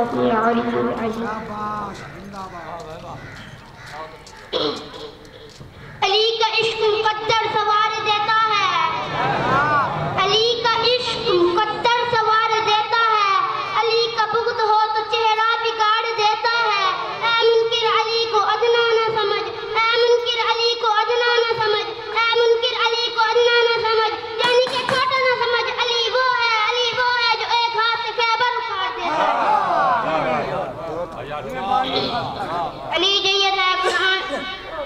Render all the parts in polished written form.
السميع العليم. علی کا عشق مقدر سوار دیتا ہے، علی کا عشق مقدر سوار دیتا ہے، علی کا بغض ہو تو چہرہ بگاڑ دیتا ہے۔ اے منکر علی کو ادنا نہ سمجھ، اے منکر علی کو ادنا نہ سمجھ، اے منکر علی کو ادنا نہ سمجھ، یعنی کہ چھوٹا نہ سمجھ۔ علی وہ ہے جو ایک ہاتھ سے خیبر اکھاڑ دیتا ہے۔ علی جید ہے،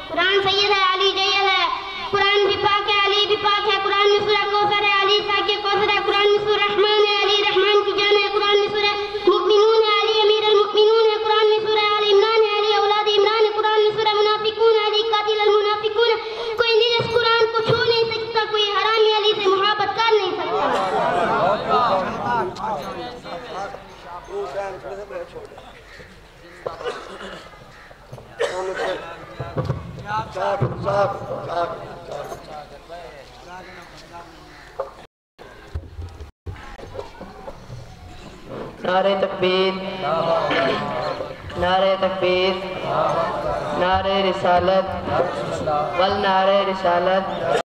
قرآن سید ہے، علی جید ہے، قرآن بھی پاک ہے، علی بھی پاک ہے۔ قرآن میں سورہ کوثر ہے، علی ساقی کوثر ہے۔ قرآن میں سورہ رحمان ہے، علی رحمان کی جان ہے۔ قرآن میں سورہ مؤمنون ہے، علی امیر المؤمنون ہے۔ قرآن میں سورہ آل عمران ہے، علی اولاد عمران ہے۔ قرآن میں سورہ منافقون ہے، علی قاتل المنافقون ہے۔ کوئی دل اس قرآن کو چھو نہیں سکتا، کوئی حرامی علی سے محبت کر نہیں سکتا۔ نعرہ تکبیر، نعرہ تکبیر، نعرہ رسالت والنعرہ رسالت۔